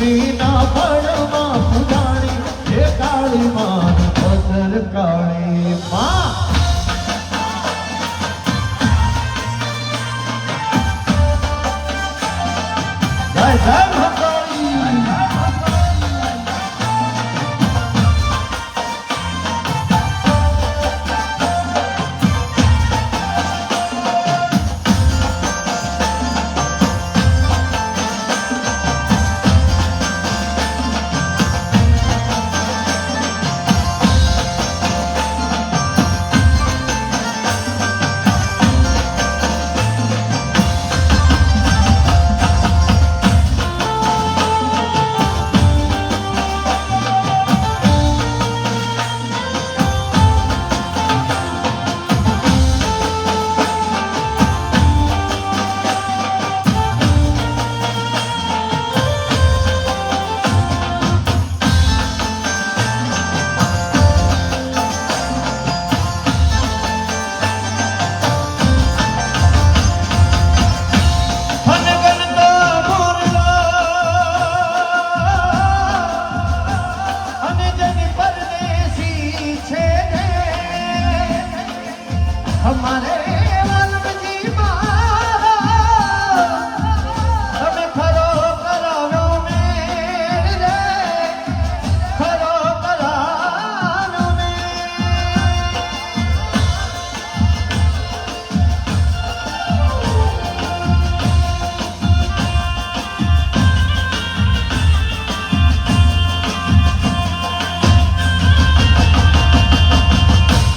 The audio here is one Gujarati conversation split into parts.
મીના ફળમાં ફૂટાણી એ કાળી માં પથર કાળી માં જય જય ભગવાન हमारे वल्लभजी તમે ખરો કરાવ્યો મેળ રે ખરો કરાવ્યો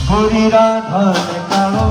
ગોરી રાધા ને કાળો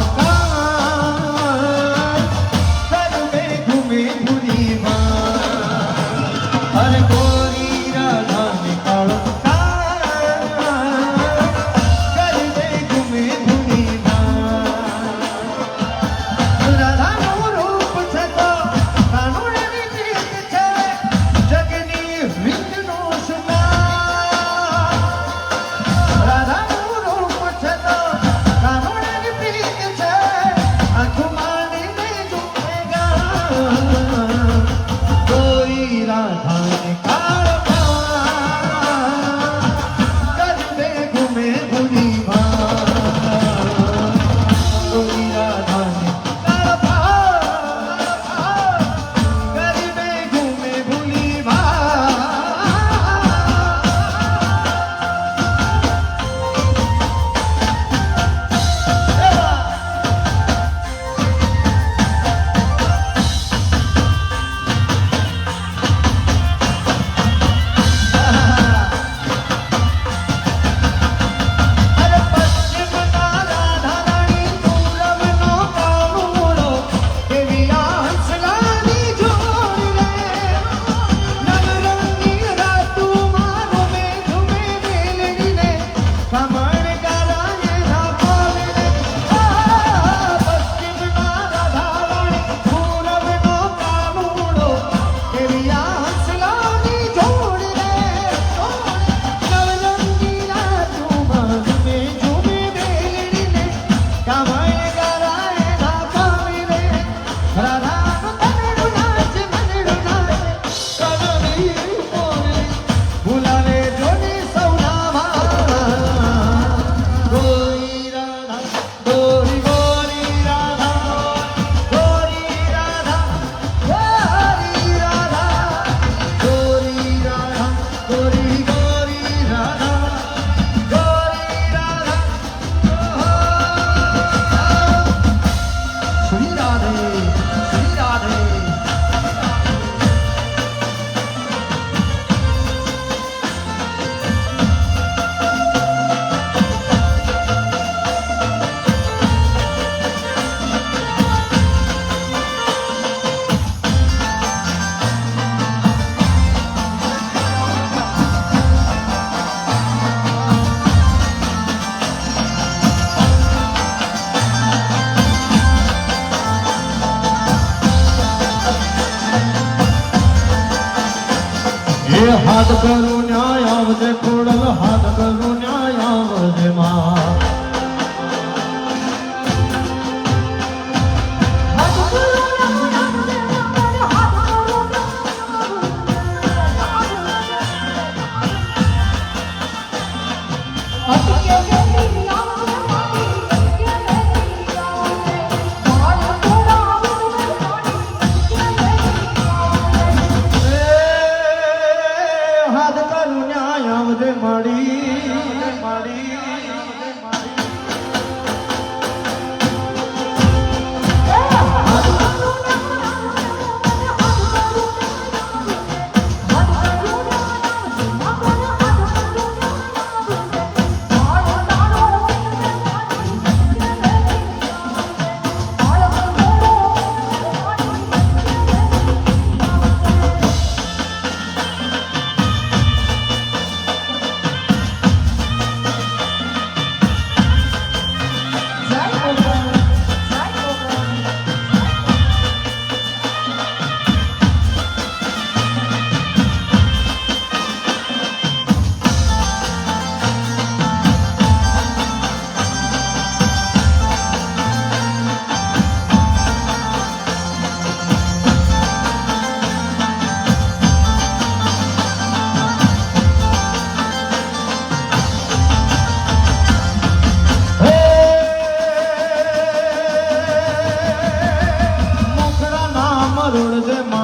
હાથ કરું ન્યાય આવજે ખોડલ હાથ કરું ન્યાય આવજે માં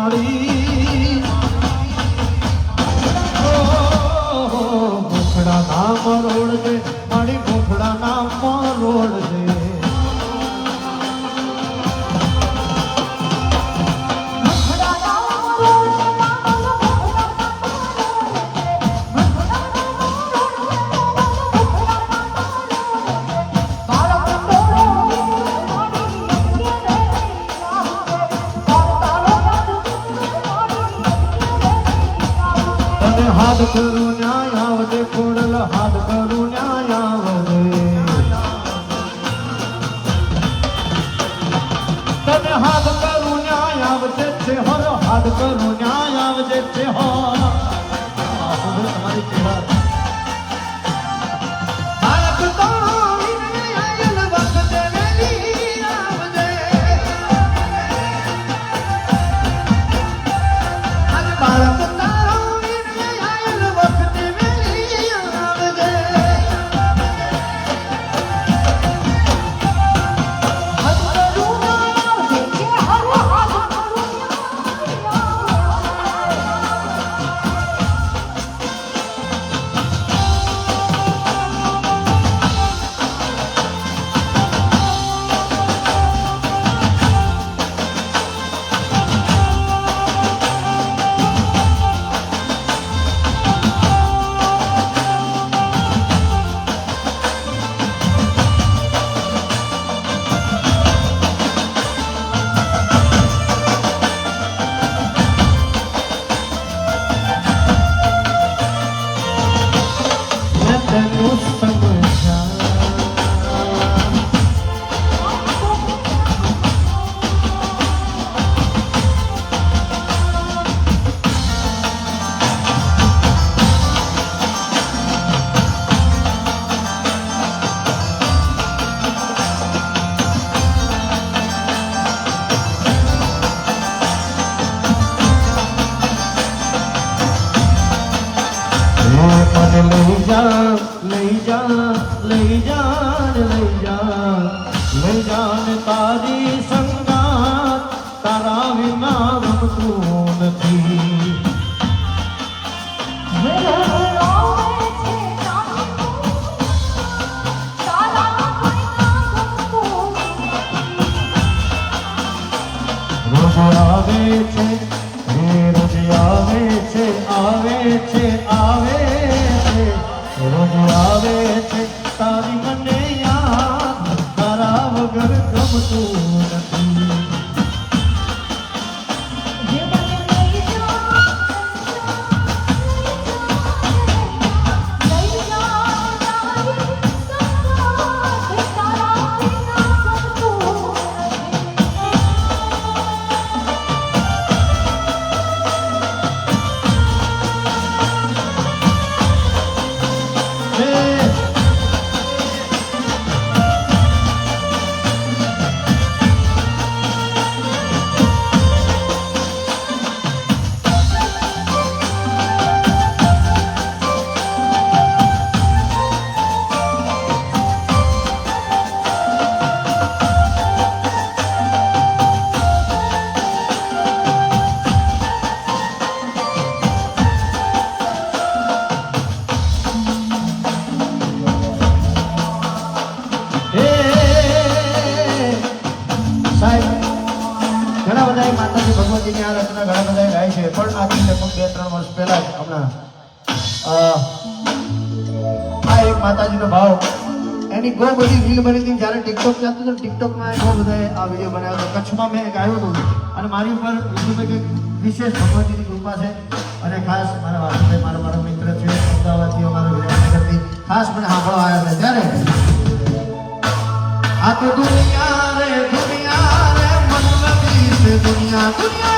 માળી ગોખડા નામ રોડજે મારી ગોખડા નામ રોડજે હાથ કરું ન્યાય આવજે ખોડલ હાથ કરું ન્યાય આવજે તને હાથ કરું ન્યાય આવજે છે હર હાથ કરું ન્યાય આવજે છે હો તમારી સેવા બાળક તો આયલ વખત વેલી આવજે આજ બાળક લઈ જા લઈ જા લઈ જા લઈ જા લઈ જા તારી સંગાત તારા વિના રમતું નથી રોજ આવે છે રોજ આવે છે આવે છે આવે રોજ આવે છે તારી મને યાદ તારા વગર ગમતું નથી ઘણા બધા માતાજી ભગવતીની આ રચના ઘણા બધા ગાય છે પણ આજથી લગભગ 2-3 વર્ષ પહેલા જ હમણાં આ એક માતાજીનો ભાવ એની બહુ બધી રીલ બની હતી જ્યારે ટિકટોક ચાલતું હતું ટિકટોકમાં બહુ બધાએ આ વિડીયો બનાવ્યો હતો કચ્છમાં મેં ગાયું હતું અને મારી ઉપર યુટ્યુબે કંઈક વિશેષ ભગવતીની કૃપા છે અને ખાસ મારા વાસુભાઈ મારો મિત્ર છે અમદાવાદથી અમારા વિરાટનગરથી ખાસ મને સાંભળવા આવ્યા છે ત્યારે આ તો દુનિયા રે મતલબી છે દુનિયા દુનિયા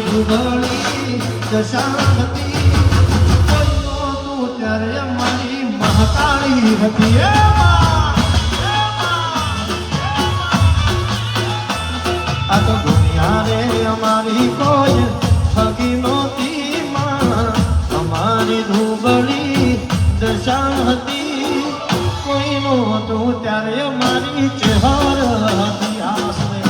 ભૂગોળી દશા હતી કોઈ નહોતું ત્યારે અમારી મહાકાળી હતી એ આ તો દુનિયા રે અમારી કોઈ હકી નહોતી માં અમારી ધૂબળી દશા હતી કોઈ નહોતું ત્યારે અમારી ચહેર હતી આસરે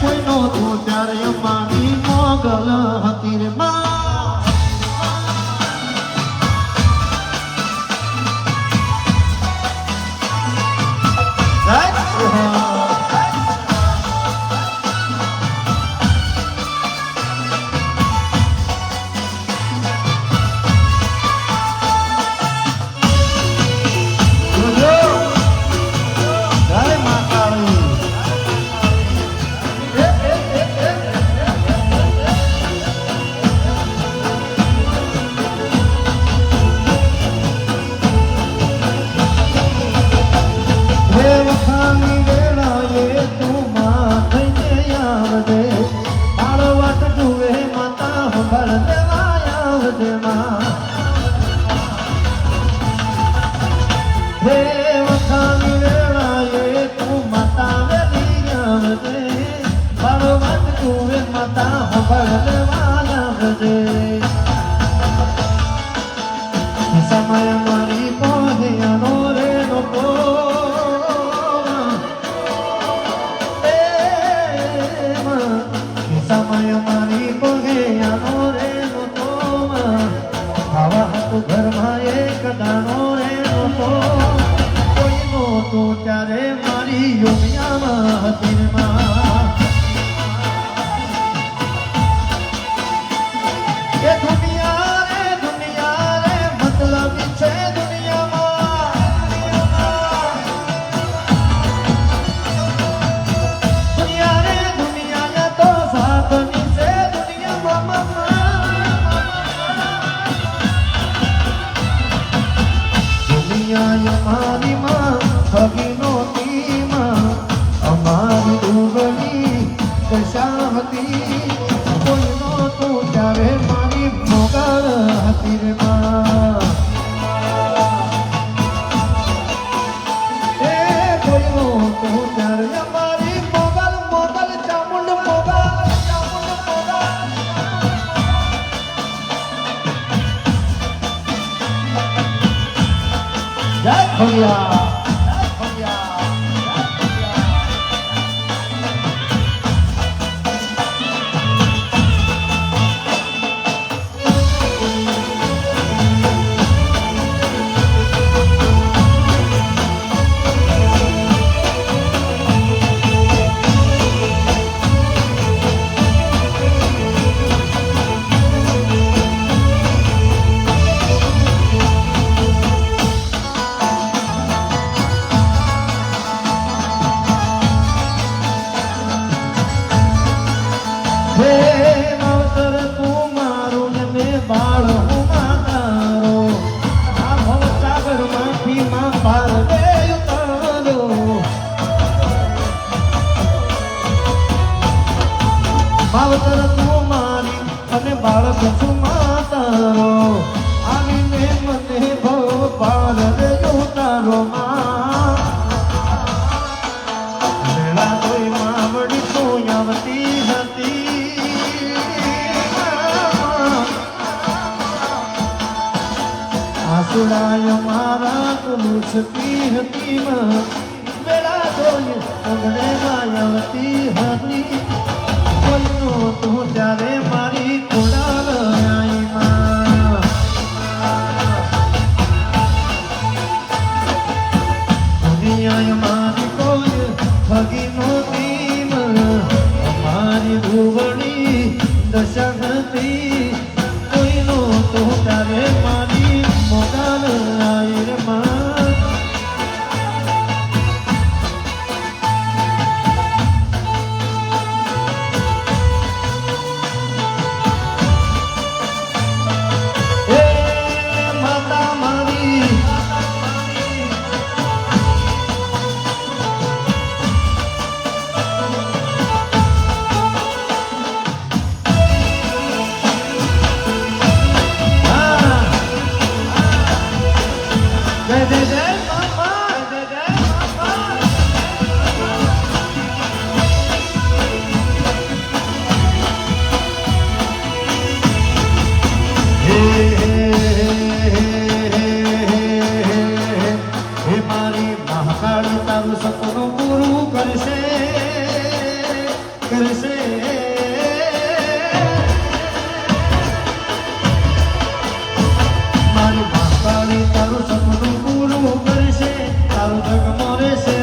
કોઈ નહોતું ત્યારે અમારી મોગલ હતી રે માં સમય મારી પોહ્યાનો રે નતો સમય મારી પોહ્યાનો રે નતો ખાવા હતું ઘરમાં એક દાણો રે નતો કોઈ નહોતું ત્યારે મારી યોગિયામાં હતી માં એ દુનિયા રે મતલબ છે દુનિયામાં દુનિયા રે દુનિયા તો સાધની છે દુનિયામાં દુનિયા અમારી માં હગી નહોતી માં અમારી ડૂબની દશા હતી કોઈ નહોતું ત્યારે મારી મોગલ હતી રે માં એ કોઈ નહોતું ત્યારે અમારી મોગલ મોગલ ચામુંડ મોગલ જય ખોડિયા માવતર તું મારી અને બાળક છું માતારો આવીને મને ભવ પાર રે ઉતારો માં વેળા કોઈ માવડી તું આવતી હતી આસુડાય મારા તુલસતી હતી માં વેળા કોઈ ઓગણે આવતી હતી તું ત્યારે મારી ખોડાલ આઈમાં દુનિયા મારી કોઈ હગી નહોતી અમારી ધૂવણી દશા હતી કોઈ નહોતું ત્યારે મારી મોગલ આઈ રે માં કરશે મારી મહાકાળી તારું સપનું પૂરું કરશે તારું જગમો રહેશે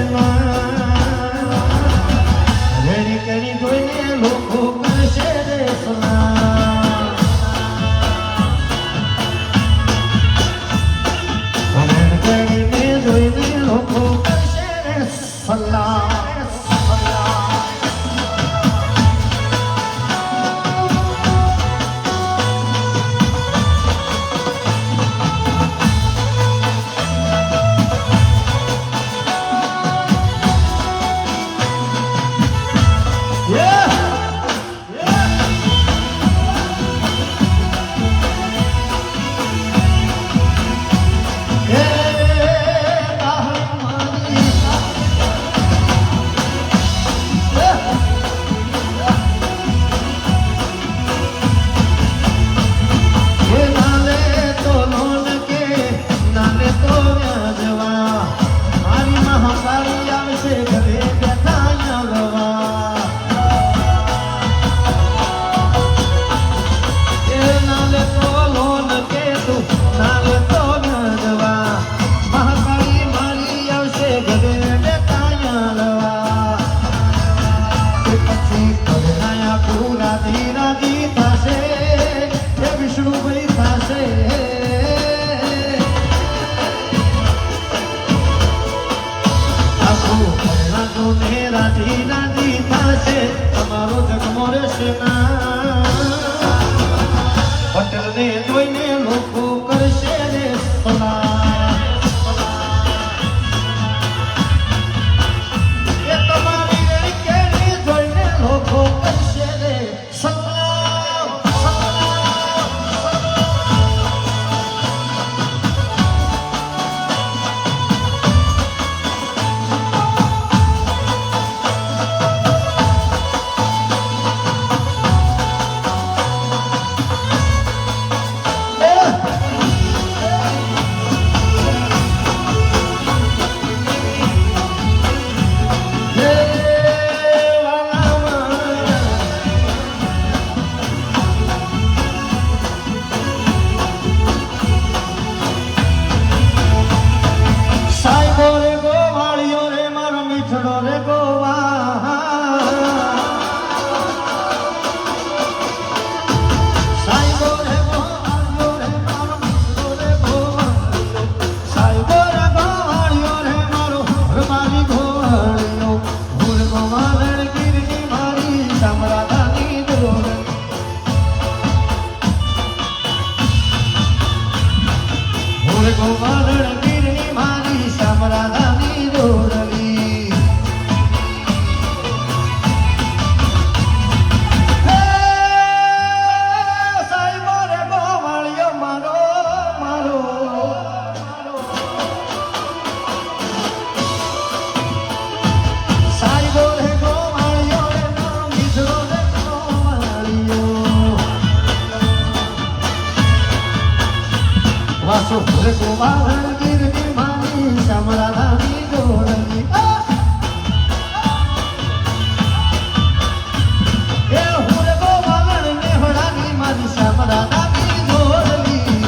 રેડી કરી જોઈને લોકો કરશે રે સલામ રેડી કરીને જોઈને લોકો કરશે રે સલામ પટેલને જોઈને લોકો કરશે રે સલામ એ તમારી રેડીને જોઈને લોકો કરશે રે સલામ વાસો ગોવાળ ગીરની માની સમરાધાની દોરલી એ હુર ગોવાળ નેહડાની માની સમરાધાની દોરલી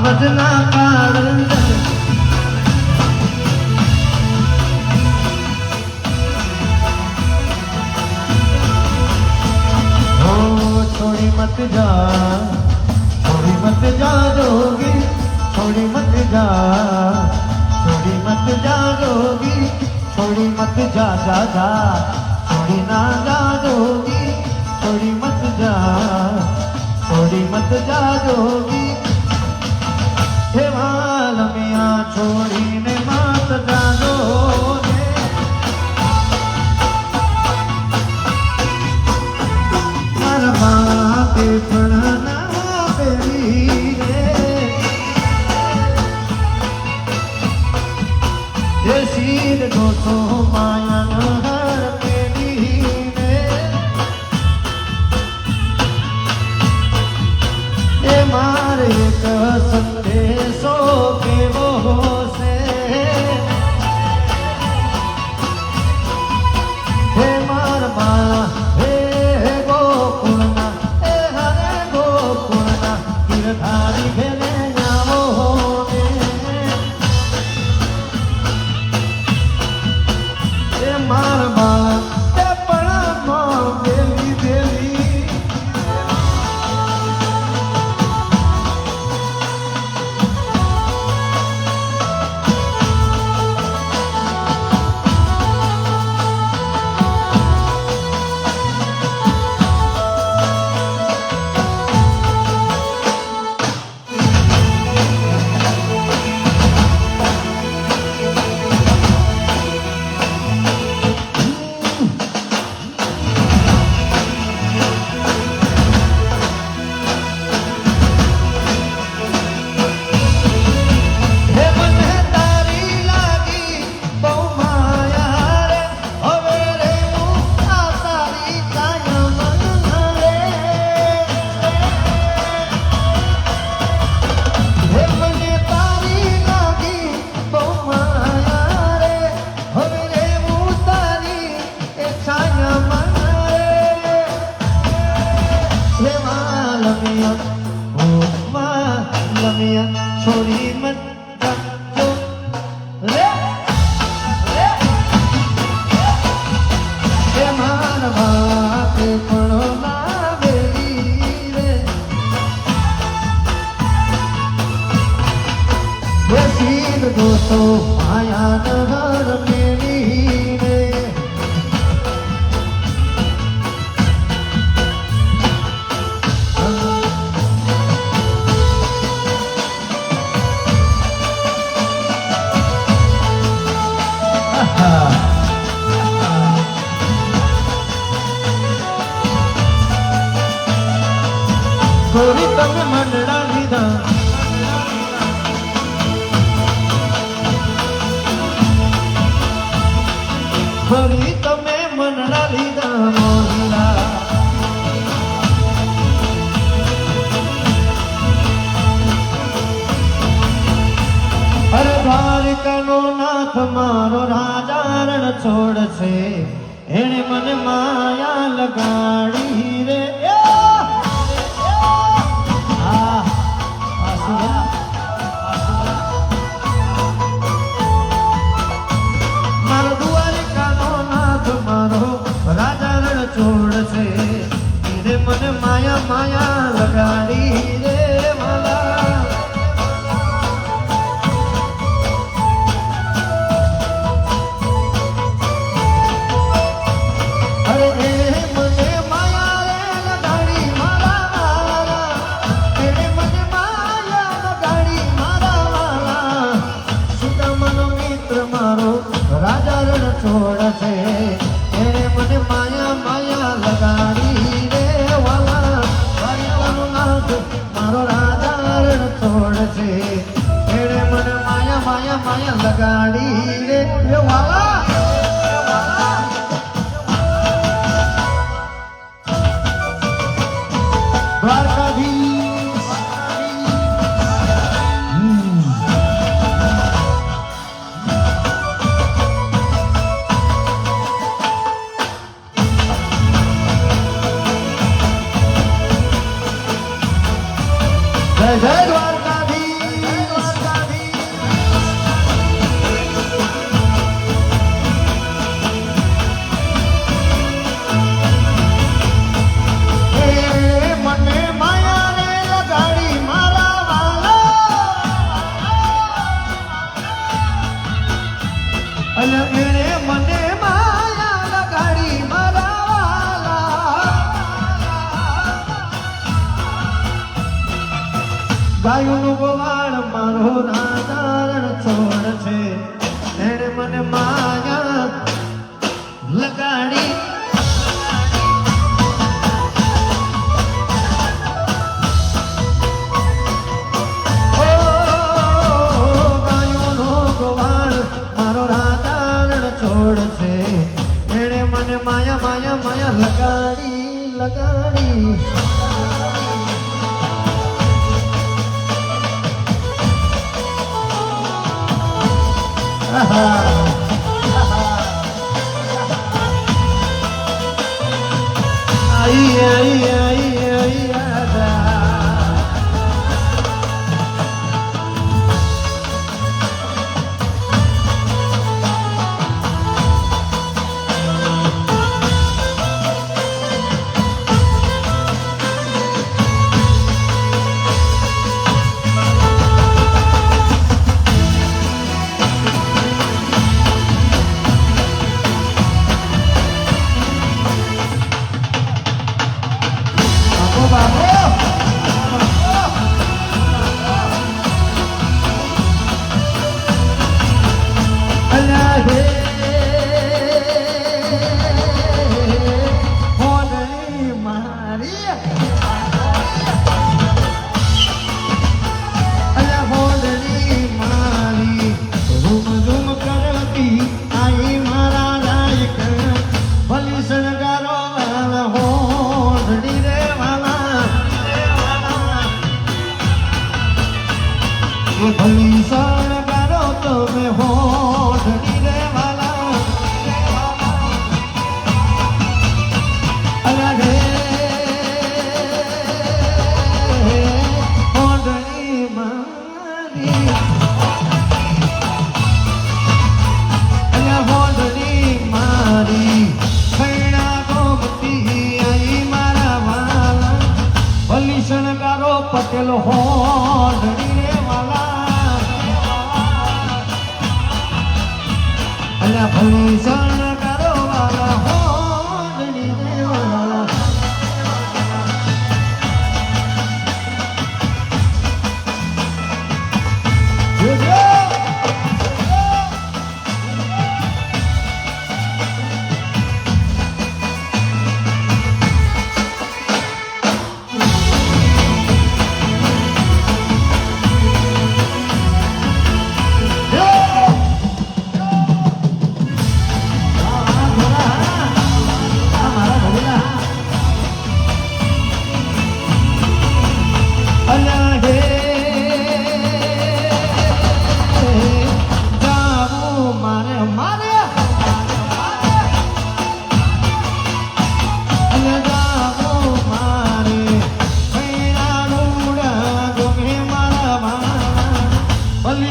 વદના કાળંદ छोड़ी मत जा जोगी, छोड़ी मत जा जोगी, छोड़ी मत जा छोड़ी ना जा जोगी, छोड़ी मत जा जोगी। हे वालमिया छोड़ी ने मत जा जोगी, माते पढ़ना बेरी रे शीर दोसो माया नहर बेरी रे ये मारे का संदेशो के वो से हे मार माला धारी भेले जाओ ए मार बाला ते पड़ा मां बेली बेली छोड़ी मत जो रे रे मान बात पढ़ो ना बेरी रे ये सीध दोस्तों माया नहर मेरी रे गोरी तमे मंडड़ा लीधा गोरी तमे मंडड़ा लीधा मोहिला अरे द्वारिका नो नाथ मारो राजा रण छोड़ से एने मन माया लगाड़ी रे मारो द्वारिका नो नाथ मारो राजा रण छोड़ से एने मन माया माया लगाड़ी रे माला छोड़ से तेरे मन माया माया लगाड़ी रे वाला नाथ मारो राजा रण छोड़ से तेरे मन माया माया माया लगाड़ी रे वाला જય દ્વારકાધીશ. મને માયાને લગાડી મારા વાલા અને એને મને માયા લગાડી મારા વાલા ગાયુંનું ગોવાળ મારો નાદારણ છોડ છે એને મને માયા લગાડી છોડશે એને મને માયા માયા માયા લગાડી લગાડી આઈ આઈ આઈ આઈ આદા ભલી શણગારો તમે હોઠની રે વાલા અરે હોઠની મારી હોઠની મારી ખૈણા ગોમતી આઈ મારા વાલા ભલી શણગારો પટેલ હોઠની રે વાલા ભલી શણગારો વાલા હોઠની રે વાલા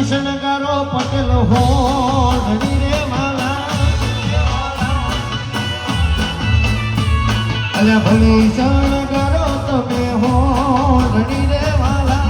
શણગારો પટેલ હોઠની રે વાલા અલ્યા ભલી શણગારો તમે હોઠની રે વાલા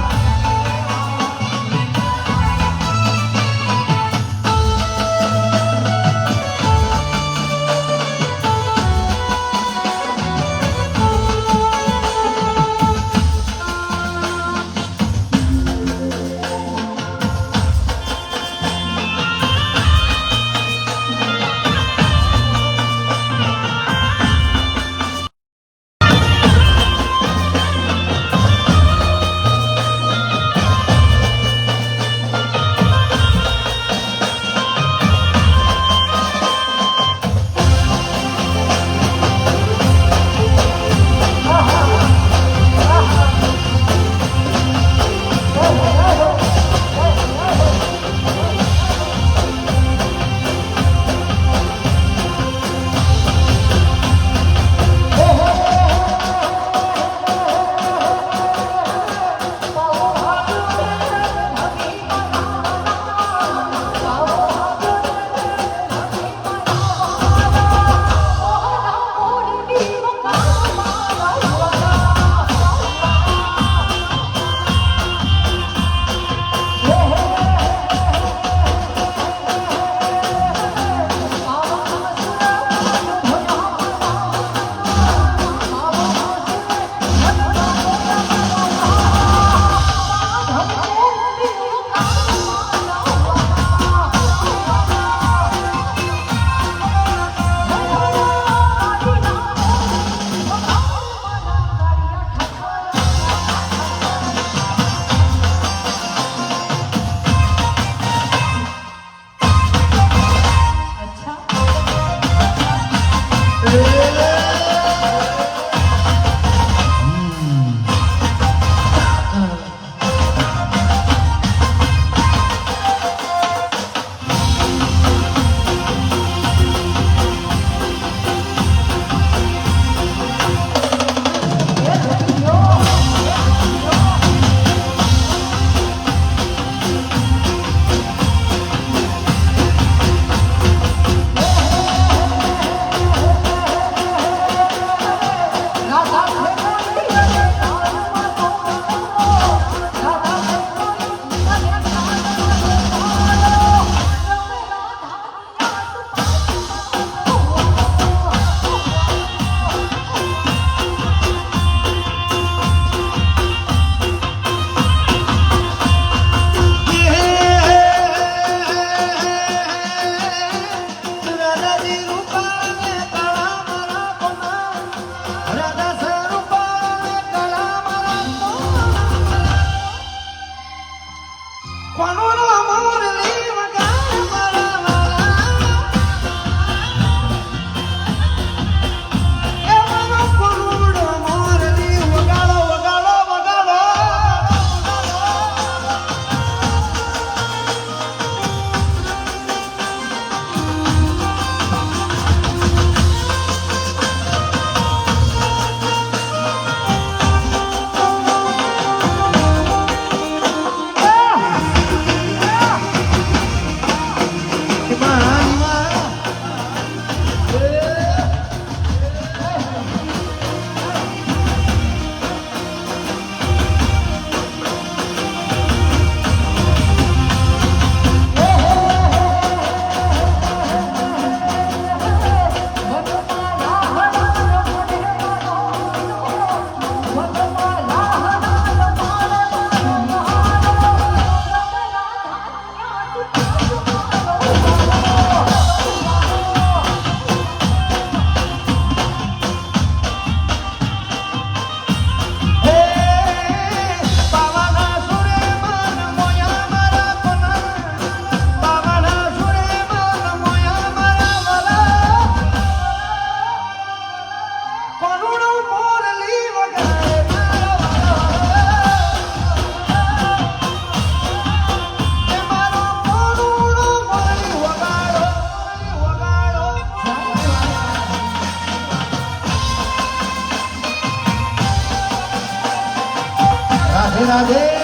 રાધે રાધે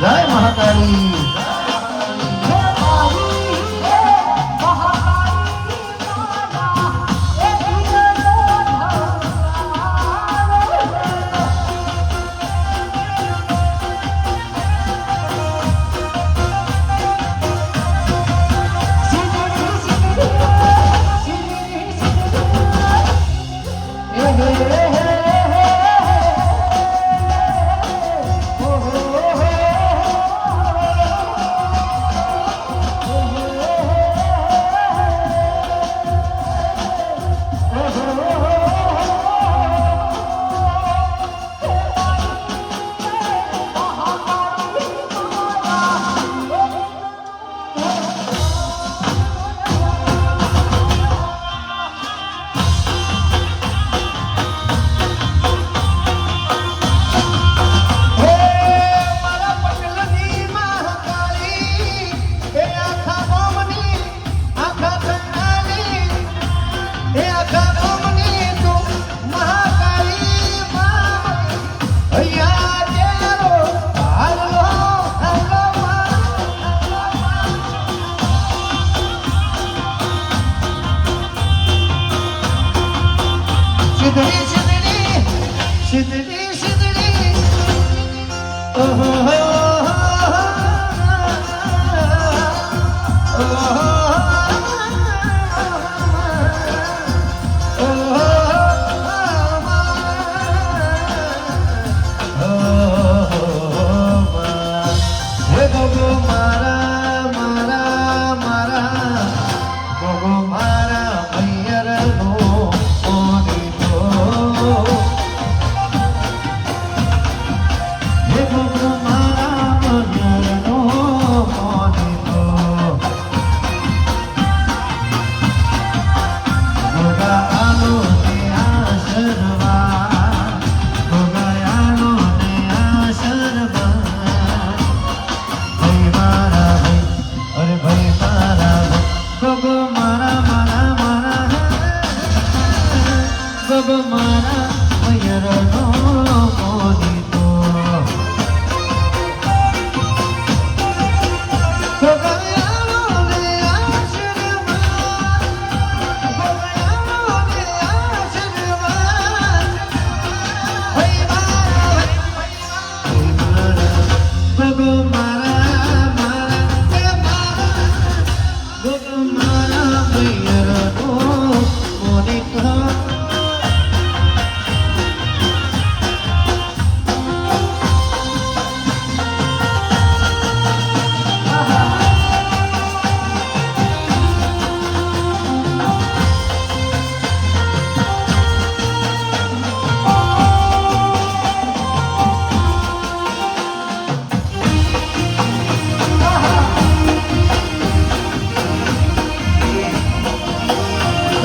જય મહાકાળી ગગ મારા મયરનો મોહિતો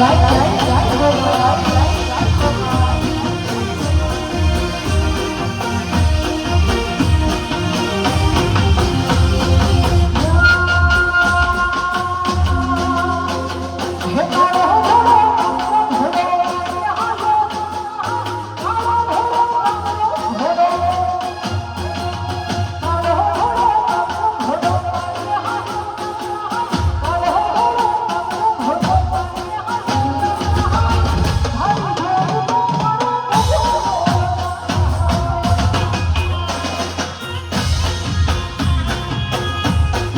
Right.